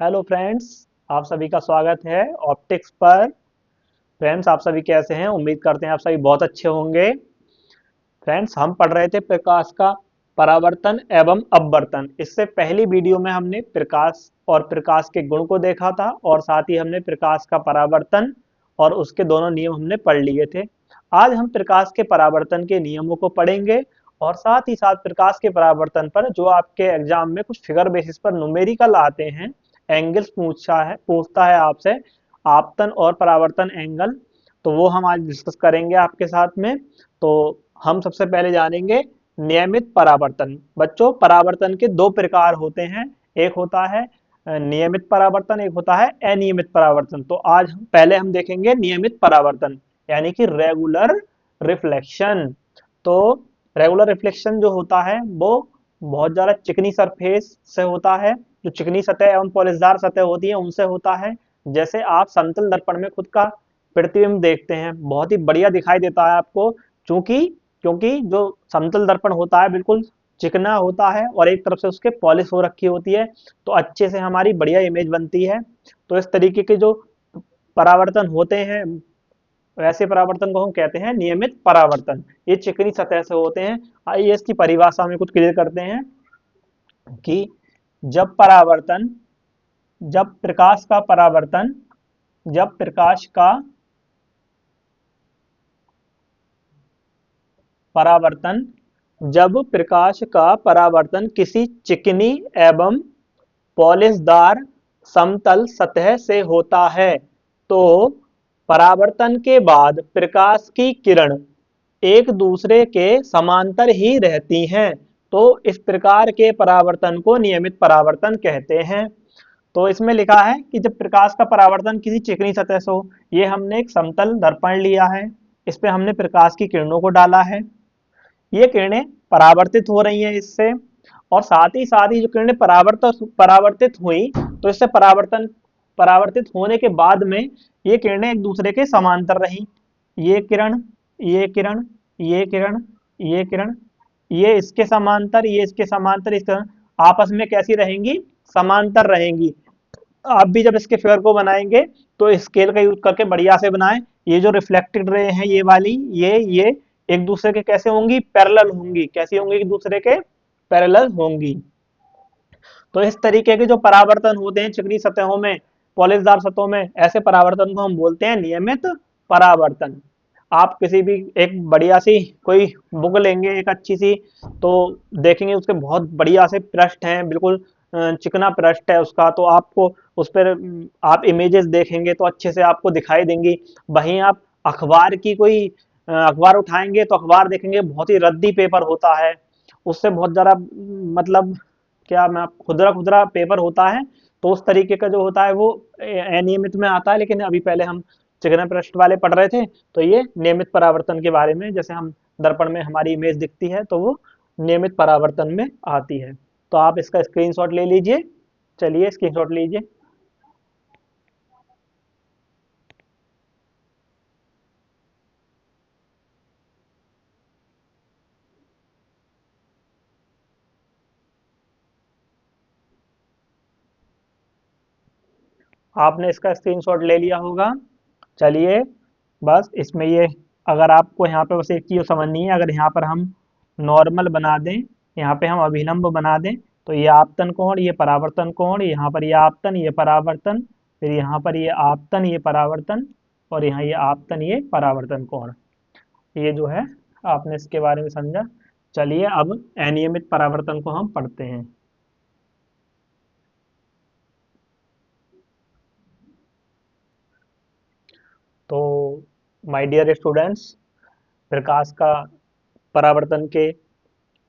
Hello friends, आप सभी का स्वागत है ऑप्टिक्स पर। फ्रेंड्स, आप सभी कैसे हैं? उम्मीद करते हैं आप सभी बहुत अच्छे होंगे। फ्रेंड्स, हम पढ़ रहे थे प्रकाश का परावर्तन एवं अपवर्तन। इससे पहली वीडियो में हमने प्रकाश और प्रकाश के गुण को देखा था और साथ ही हमने प्रकाश का परावर्तन और उसके दोनों नियम हमने पढ़ लिए थे। आज हम प्रकाश के परावर्तन के नियमों को पढ़ेंगे और साथ ही साथ प्रकाश के परावर्तन पर जो आपके एग्जाम में कुछ फिगर बेसिस पर न्यूमेरिकल आते हैं, एंगल्स पूछता है आपसे, आपतन और परावर्तन एंगल, तो वो हम आज डिस्कस करेंगे आपके साथ में। तो हम सबसे पहले जानेंगे नियमित परावर्तन। बच्चों, परावर्तन के दो प्रकार होते हैं। एक होता है नियमित परावर्तन, एक होता है अनियमित परावर्तन। तो आज पहले हम देखेंगे नियमित परावर्तन, यानी कि रेगुलर रिफ्लेक्शन। तो रेगुलर रिफ्लेक्शन जो होता है वो बहुत ज्यादा चिकनी सरफेस से होता है। जो चिकनी सतह एवं पॉलिशदार सतह होती है उनसे होता है। जैसे आप समतल दर्पण में खुद का प्रतिबिंब देखते हैं, बहुत ही बढ़िया दिखाई देता है आपको। क्योंकि क्योंकि जो समतल दर्पण होता है बिल्कुल चिकना होता है और एक तरफ से उसके पॉलिश हो रखी होती है, तो अच्छे से हमारी बढ़िया इमेज बनती है। तो इस तरीके के जो परावर्तन होते हैं, वैसे परावर्तन को हम कहते हैं नियमित परावर्तन। ये चिकनी सतह से होते हैं। आइए इसकी परिभाषा में कुछ क्लियर करते हैं कि जब परावर्तन जब प्रकाश का परावर्तन जब प्रकाश का परावर्तन जब प्रकाश का परावर्तन किसी चिकनी एवं पॉलिशदार समतल सतह से होता है, तो परावर्तन के बाद प्रकाश की किरण एक दूसरे के समांतर ही रहती हैं। तो इस प्रकार के परावर्तन को नियमित परावर्तन कहते हैं। तो इसमें लिखा है कि जब प्रकाश का परावर्तन किसी चिकनी सतह से हो, ये हमने एक समतल दर्पण लिया है, इस पे हमने प्रकाश की किरणों को डाला है। ये किरणें परावर्तित हो रही हैं इससे, और साथ ही जो किरणें परावर्तित हुई, तो इससे परावर्तित होने के बाद में ये किरणें एक दूसरे के समांतर रही। ये किरण, ये किरण, ये किरण, ये किरण, ये इसके समांतर, ये इसके समांतर, इस तरह आपस में कैसी रहेंगी? समांतर रहेंगी। आप भी जब इसके फिगर को बनाएंगे तो स्केल का यूज करके बढ़िया से बनाएं। ये जो रिफ्लेक्टेड रे हैं, ये वाली, ये एक दूसरे के कैसे होंगी? पैरेलल होंगी। कैसी होंगी? एक दूसरे के पैरेलल होंगी। तो इस तरीके के जो परावर्तन होते हैं चिकनी सतहों में, पॉलिशदार सतहों में, ऐसे परावर्तन को हम बोलते हैं नियमित परावर्तन। आप किसी भी एक बढ़िया सी कोई बुक लेंगे, एक अच्छी सी, तो देखेंगे उसके बहुत बढ़िया से पृष्ठ हैं, बिल्कुल चिकना पृष्ठ है उसका। तो आपको उस पर आप इमेजेस देखेंगे तो अच्छे से आपको दिखाई देंगी। वहीं आप अखबार की कोई अखबार उठाएंगे तो अखबार देखेंगे बहुत ही रद्दी पेपर होता है, उससे बहुत ज़्यादा मतलब क्या मैं खुदरा खुदरा पेपर होता है। तो उस तरीके का जो होता है वो अनियमित में आता है। लेकिन अभी पहले हम चिकना पृष्ठ वाले पढ़ रहे थे, तो ये नियमित परावर्तन के बारे में, जैसे हम दर्पण में हमारी इमेज दिखती है तो वो नियमित परावर्तन में आती है। तो आप इसका स्क्रीनशॉट ले लीजिए। चलिए स्क्रीनशॉट लीजिए। आपने इसका स्क्रीनशॉट ले लिया होगा। चलिए, बस इसमें ये, अगर आपको यहाँ पे बस एक चीज़ समझनी है, अगर यहाँ पर हम नॉर्मल बना दें, यहाँ पे हम अभिलंब बना दें, तो ये आपतन कोण, ये परावर्तन कोण, यहाँ पर ये आपतन, ये परावर्तन, फिर यहाँ पर ये आपतन, ये परावर्तन, और यहाँ ये आपतन, ये परावर्तन कोण। ये जो है, आपने इसके बारे में समझा। चलिए अब अनियमित परावर्तन को हम पढ़ते हैं। तो माय डियर स्टूडेंट्स, प्रकाश का परावर्तन के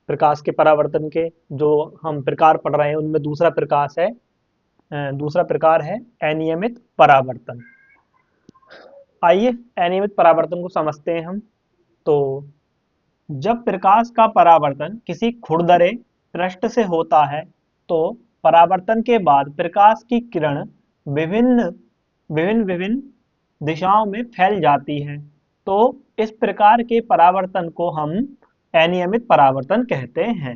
प्रकाश के परावर्तन के जो हम प्रकार पढ़ रहे हैं उनमें दूसरा प्रकार है अनियमित परावर्तन। आइए अनियमित परावर्तन को समझते हैं हम। तो जब प्रकाश का परावर्तन किसी खुरदरे पृष्ठ से होता है, तो परावर्तन के बाद प्रकाश की किरण विभिन्न विभिन्न विभिन्न दिशाओं में फैल जाती है। तो इस प्रकार के परावर्तन को हम अनियमित परावर्तन कहते हैं।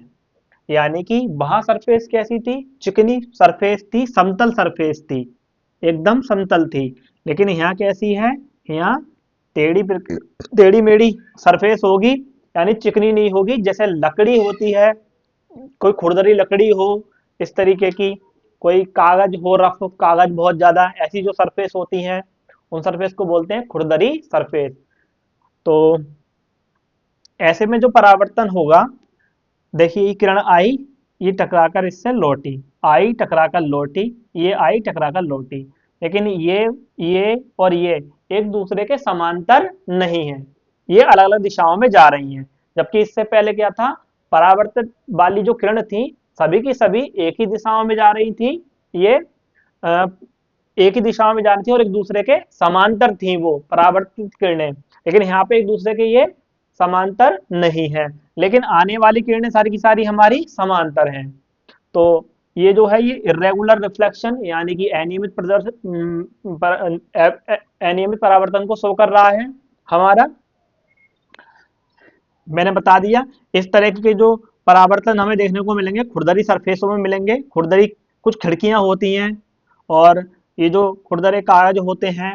यानी कि वहां सरफेस कैसी थी, चिकनी सरफेस थी, समतल सरफेस थी, एकदम समतल थी। लेकिन यहाँ कैसी है, यहाँ टेढ़ी मेढ़ी सरफेस होगी, यानी चिकनी नहीं होगी। जैसे लकड़ी होती है, कोई खुरदरी लकड़ी हो इस तरीके की, कोई कागज हो, रफ कागज बहुत ज्यादा, ऐसी जो सरफेस होती है उन सरफेस को बोलते हैं खुरदरी सरफेस। तो ऐसे में जो परावर्तन होगा, देखिए ये किरण आई, ये टकराकर इससे लौटी, आई टकराकर लौटी, ये आई टकराकर लौटी। लेकिन ये और ये एक दूसरे के समांतर नहीं है, ये अलग अलग दिशाओं में जा रही हैं। जबकि इससे पहले क्या था, परावर्तित वाली जो किरण थी सभी की सभी एक ही दिशाओं में जा रही थी, ये अ, एक ही दिशा में जा रही थी और एक दूसरे के समांतर थी वो परावर्तित किरणें। लेकिन यहाँ पे एक दूसरे के ये समांतर नहीं है, लेकिन आने वाली किरणें सारी की सारी हमारी समांतर हैं। तो ये जो है, ये इरेगुलर रिफ्लेक्शन यानी कि अनियमित परावर्तन को शो कर रहा है हमारा। मैंने बता दिया, इस तरह के जो परावर्तन हमें देखने को मिलेंगे खुरदरी सरफेसों में मिलेंगे। खुरदरी कुछ खिड़कियां होती हैं, और ये जो खुरदरे कागज होते हैं,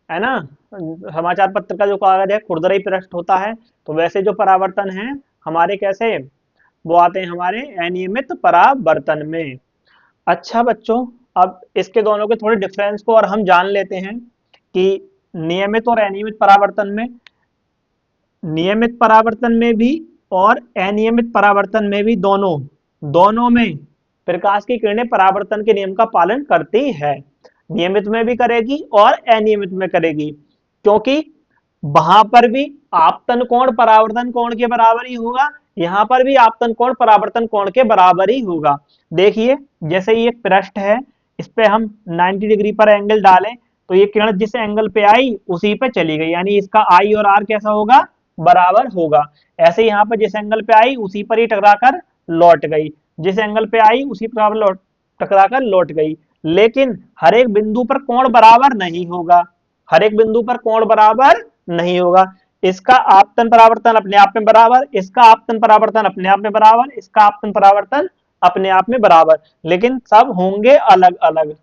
है ना, समाचार पत्र का जो कागज है खुरदरी पृष्ठ होता है। तो वैसे जो परावर्तन है हमारे कैसे, वो आते हैं हमारे अनियमित परावर्तन में। अच्छा बच्चों, अब इसके दोनों के थोड़े डिफरेंस को और हम जान लेते हैं कि नियमित और अनियमित परावर्तन में, नियमित परावर्तन में भी और अनियमित परावर्तन में भी, दोनों दोनों में प्रकाश की किरणें परावर्तन के नियम का पालन करती है। नियमित में भी करेगी और अनियमित में करेगी, क्योंकि वहां पर भी आपतन कोण परावर्तन कोण के बराबर ही होगा, यहाँ पर भी आपतन कोण परावर्तन कोण के बराबर ही होगा। देखिए, जैसे ये पृष्ठ है, इस पे हम 90 डिग्री पर एंगल डालें तो ये किरण जिस एंगल पे आई उसी पे चली गई, यानी इसका आई और आर कैसा होगा, बराबर होगा। ऐसे यहाँ पर जिस एंगल पे आई उसी पर ही टकराकर लौट गई, जिस एंगल पे आई उसी पर लौट टकराकर लौट गई। लेकिन हर एक बिंदु पर कोण बराबर नहीं होगा, हर एक बिंदु पर कोण बराबर नहीं होगा। इसका आपतन परावर्तन अपने आप में बराबर, इसका आपतन परावर्तन अपने आप में बराबर, इसका आपतन परावर्तन अपने आप में बराबर, लेकिन सब होंगे अलग अलग।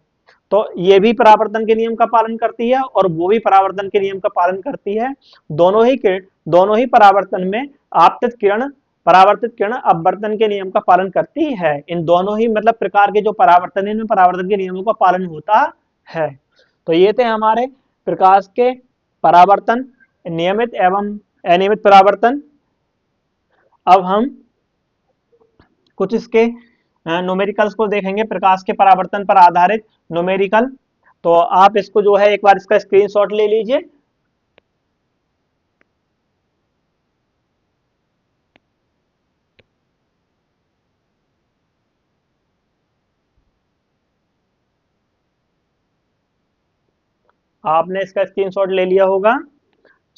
तो ये भी परावर्तन के नियम का पालन करती है और वो भी परावर्तन के नियम का पालन करती है। दोनों ही परावर्तन में आपतित किरण परावर्तित किरण अपवर्तन के नियम का पालन करती है। इन दोनों ही मतलब प्रकार के जो परावर्तन है, इनमें परावर्तन के नियमों का पालन होता है। तो ये थे हमारे प्रकाश के परावर्तन, नियमित एवं अनियमित परावर्तन। अब हम कुछ इसके न्यूमेरिकल्स को देखेंगे, प्रकाश के परावर्तन पर आधारित न्यूमेरिकल। तो आप इसको जो है एक बार इसका स्क्रीनशॉट ले लीजिए। आपने इसका स्क्रीनशॉट ले लिया होगा।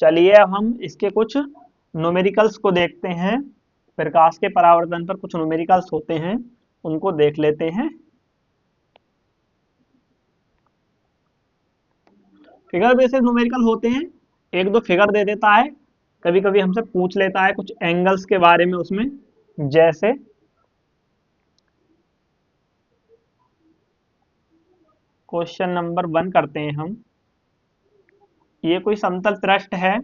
चलिए अब हम इसके कुछ न्यूमेरिकल्स को देखते हैं। प्रकाश के परावर्तन पर कुछ न्यूमेरिकल्स होते हैं, उनको देख लेते हैं। फिगर बेसिस न्यूमेरिकल होते हैं, एक दो फिगर दे देता है, कभी कभी हमसे पूछ लेता है कुछ एंगल्स के बारे में उसमें। जैसे क्वेश्चन नंबर 1 करते हैं हम। ये कोई समतल पृष्ठ है,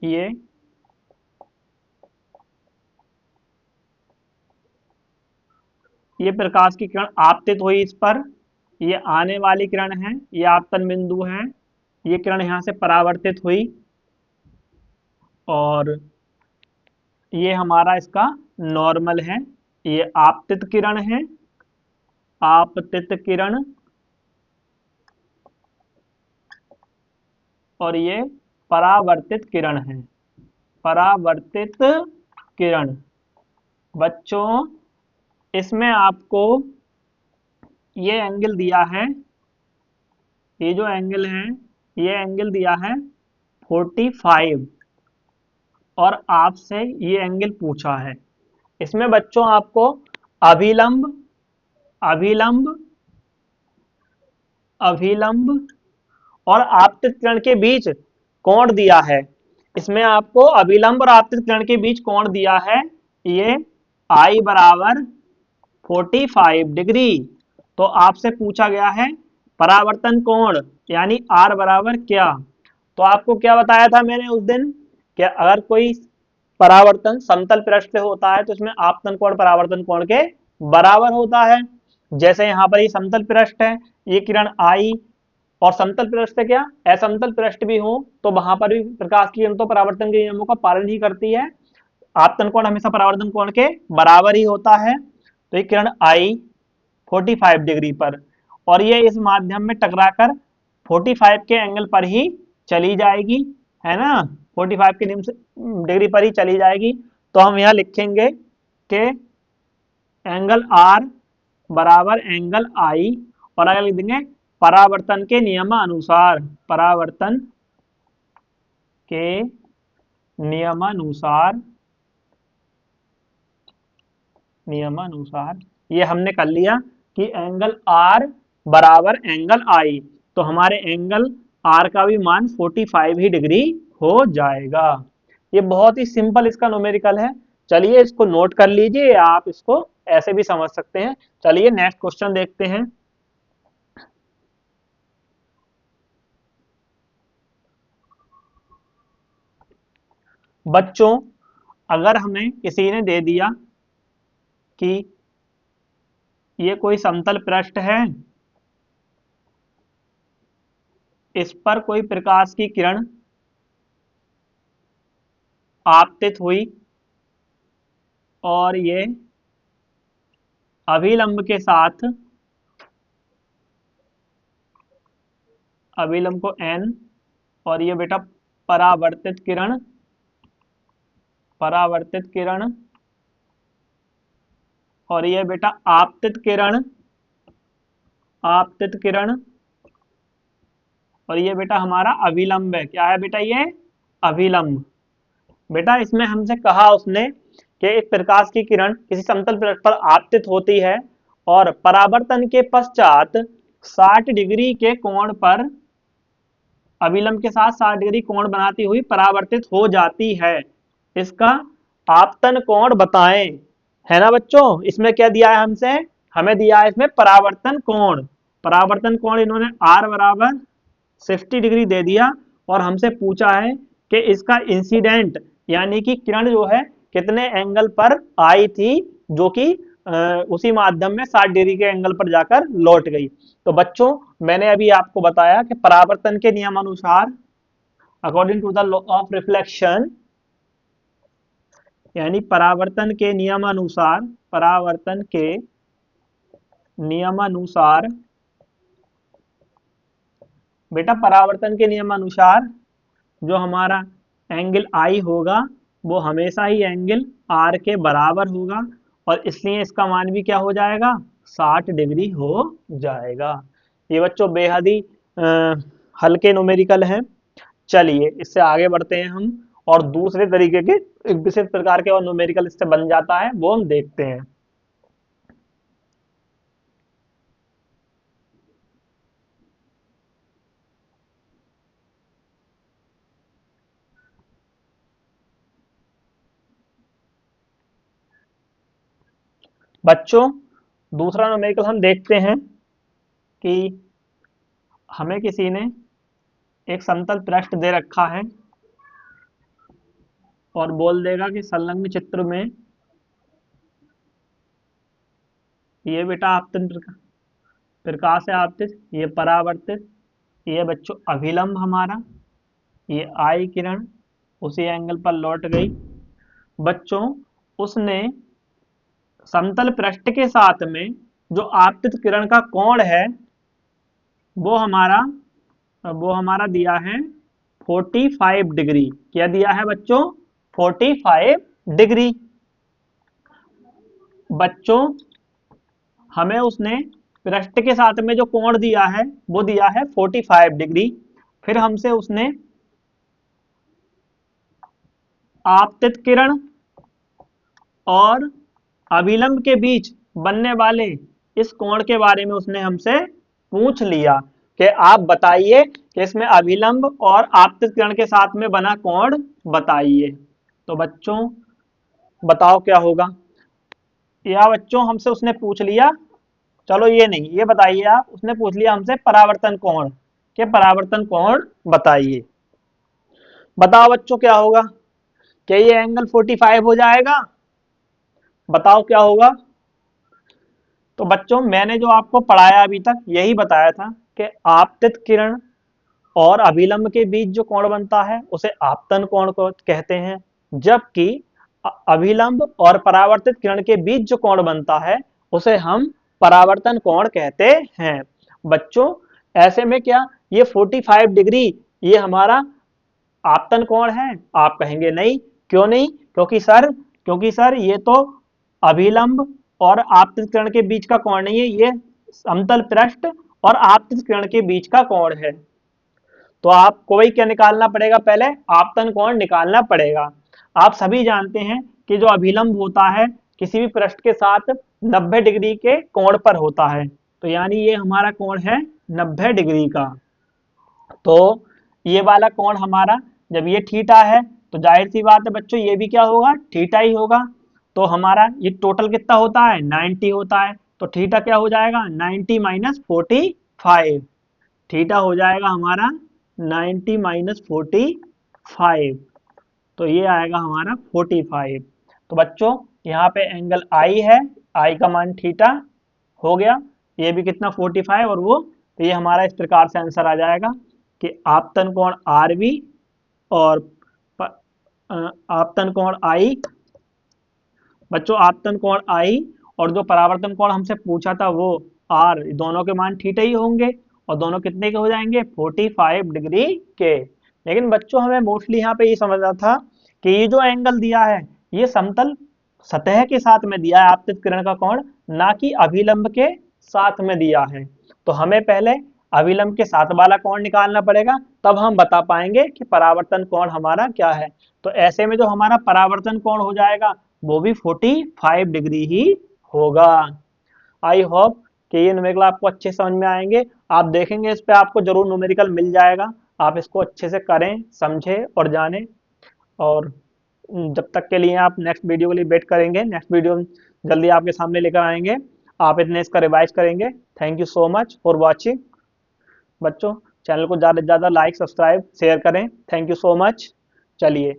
ये प्रकाश की किरण आपतित हुई इस पर, ये आने वाली किरण है, ये आपतन बिंदु है, ये किरण यहाँ से परावर्तित हुई, और ये हमारा इसका नॉर्मल है। ये आपतित किरण है, आपतित किरण, और ये परावर्तित किरण है, परावर्तित किरण। बच्चों, इसमें आपको ये एंगल दिया है, ये जो एंगल है, ये एंगल दिया है 45, और आपसे ये एंगल पूछा है। इसमें बच्चों आपको अभिलंब, अभिलंब, अभिलंब और आपतित किरण के बीच कोण दिया है। इसमें आपको अभिलंब और आपतित किरण के बीच कोण दिया है, ये I बराबर 45 डिग्री। तो आपसे पूछा गया है परावर्तन कोण यानी R बराबर क्या। तो आपको क्या बताया था मैंने उस दिन कि अगर कोई परावर्तन समतल पृष्ठ पे होता है तो इसमें आपतन कोण परावर्तन कोण के बराबर होता है। जैसे यहाँ पर ये समतल पृष्ठ है, ये किरण आई, और समतल पृष्ठ से क्या असमतल पृष्ठ भी हो तो वहां पर भी प्रकाश की किरण तो परावर्तन के नियमों का पालन ही करती है। आपतन कोण हमेशा परावर्तन कोण के बराबर ही होता है। तो ये किरण आई 45 डिग्री पर, और ये इस माध्यम में टकराकर 45 के एंगल पर ही चली जाएगी, है ना, 45 के डिग्री पर ही चली जाएगी। तो हम यहाँ लिखेंगे कि एंगल आर बराबर एंगल आई, और आगे लिख देंगे परावर्तन के नियमानुसार, परावर्तन के नियमानुसार, नियमानुसार ये हमने कर लिया कि एंगल आर बराबर एंगल आई, तो हमारे एंगल आर का भी मान 45 ही डिग्री हो जाएगा। ये बहुत ही सिंपल इसका न्यूमेरिकल है। चलिए इसको नोट कर लीजिए, आप इसको ऐसे भी समझ सकते हैं। चलिए नेक्स्ट क्वेश्चन देखते हैं। बच्चों, अगर हमें किसी ने दे दिया कि ये कोई समतल पृष्ठ है, इस पर कोई प्रकाश की किरण आपतित हुई और ये अभिलंब के साथ, अभिलंब को n, और ये बेटा परावर्तित किरण, परावर्तित किरण, और ये बेटा आपतित किरण, आपतित किरण, और ये बेटा हमारा अभिलंब है। क्या है बेटा ये अभिलंब। बेटा इसमें हमसे कहा उसने कि एक प्रकाश की किरण किसी समतल पृष्ठ पर आपतित होती है और परावर्तन के पश्चात 60 डिग्री के कोण पर अभिलंब के साथ 60 डिग्री कोण बनाती हुई परावर्तित हो जाती है। इसका आपतन कोण बताएं, है ना बच्चों। इसमें क्या दिया है हमसे, हमें दिया है इसमें परावर्तन कोण। परावर्तन कोण इन्होंने R बराबर 60 डिग्री दे दिया, और हमसे पूछा है कि इसका इंसिडेंट यानी कि किरण जो है कितने एंगल पर आई थी, जो कि उसी माध्यम में 60 डिग्री के एंगल पर जाकर लौट गई। तो बच्चों मैंने अभी आपको बताया कि परावर्तन के नियमानुसार, according to the law of reflection, यानी परावर्तन के नियमानुसार, परावर्तन के नियमानुसार बेटा परावर्तन के नियमानुसार जो हमारा एंगल आई होगा वो हमेशा ही एंगल आर के बराबर होगा, और इसलिए इसका मान भी क्या हो जाएगा 60 डिग्री हो जाएगा। ये बच्चों बेहद ही हल्के न्यूमेरिकल हैं। चलिए इससे आगे बढ़ते हैं हम, और दूसरे तरीके के एक विशेष प्रकार के और न्यूमेरिकल इससे बन जाता है, वो हम देखते हैं। बच्चों दूसरा न्यूमेरिकल हम देखते हैं कि हमें किसी ने एक समतल पृष्ठ दे रखा है और बोल देगा कि संलग्न चित्र में ये बेटा आपतन प्रकाश है आपतित, ये परावर्तित, ये बच्चों अभिलंब हमारा, ये आई किरण उसी एंगल पर लौट गई। बच्चों उसने समतल पृष्ठ के साथ में जो आपतित किरण का कोण है वो हमारा दिया है 45 डिग्री। क्या दिया है बच्चों 45 डिग्री। बच्चों हमें उसने पृष्ठ के साथ में जो कोण दिया है वो दिया है 45 डिग्री। फिर हमसे उसने आपतित किरण और अभिलंब के बीच बनने वाले इस कोण के बारे में उसने हमसे पूछ लिया कि आप बताइए कि इसमें अभिलंब और आपतित किरण के साथ में बना कोण बताइए। तो बच्चों बताओ क्या होगा। या बच्चों हमसे उसने पूछ लिया, चलो ये नहीं, ये बताइए आप, उसने पूछ लिया हमसे परावर्तन कोण के परावर्तन कोण बताइए। बताओ बच्चों क्या होगा। क्या ये एंगल 45 हो जाएगा? बताओ क्या होगा। तो बच्चों मैंने जो आपको पढ़ाया अभी तक यही बताया था कि आपतित किरण और अभिलंब के बीच जो कोण बनता है उसे आपतन कोण को कहते हैं, जबकि अभिलंब और परावर्तित किरण के बीच जो कोण बनता है उसे हम परावर्तन कोण कहते हैं। बच्चों ऐसे में क्या ये 45 डिग्री ये हमारा आपतन कोण है? आप कहेंगे नहीं। क्यों नहीं? क्योंकि सर ये तो अभिलंब और आपतित किरण के बीच का कोण नहीं है, ये समतल पृष्ठ और आपतित किरण के बीच का कोण है। तो आपको वही क्या निकालना पड़ेगा, पहले आपतन कोण निकालना पड़ेगा। आप सभी जानते हैं कि जो अभिलंब होता है किसी भी पृष्ठ के साथ 90 डिग्री के कोण पर होता है, तो यानी ये हमारा कोण है 90 डिग्री का। तो ये वाला कोण हमारा जब ये थीटा है तो जाहिर सी बात है बच्चों ये भी क्या होगा, थीटा ही होगा। तो हमारा ये टोटल कितना होता है, 90 होता है। तो थीटा क्या हो जाएगा, 90 माइनस 45। थीटा हो जाएगा हमारा 90 माइनस 45। तो ये आएगा हमारा 45। तो बच्चों यहाँ पे एंगल आई है, आई का मान थीटा हो गया, ये भी कितना 45 और वो, तो ये हमारा इस प्रकार से आंसर आ जाएगा कि आपतन कोण आर बी और प- आपतन कोण आई। बच्चों आपतन कोण आई और जो परावर्तन कोण हमसे पूछा था वो आर, दोनों के मान थीटा ही होंगे और दोनों कितने के हो जाएंगे, 45 डिग्री के। लेकिन बच्चों हमें मोस्टली यहाँ पे ये समझना था कि ये जो एंगल दिया है ये समतल सतह के साथ में दिया है आपतित किरण का कोण, ना कि अभिलंब के साथ में दिया है। तो हमें पहले अभिलंब के साथ वाला कोण निकालना पड़ेगा, तब हम बता पाएंगे कि परावर्तन कोण हमारा क्या है। तो ऐसे में जो हमारा परावर्तन कोण हो जाएगा वो भी 45 डिग्री ही होगा। आई होप कि ये न्यूमेरिकल आपको अच्छे समझ में आएंगे। आप देखेंगे इस पे आपको जरूर न्यूमेरिकल मिल जाएगा। आप इसको अच्छे से करें, समझें और जानें। और जब तक के लिए आप नेक्स्ट वीडियो के लिए वेट करेंगे, नेक्स्ट वीडियो जल्दी आपके सामने लेकर आएंगे। आप इतने इसका रिवाइज करेंगे। Thank you so much for watching. बच्चों चैनल को ज़्यादा से ज़्यादा लाइक, सब्सक्राइब, शेयर करें। Thank you so much. चलिए।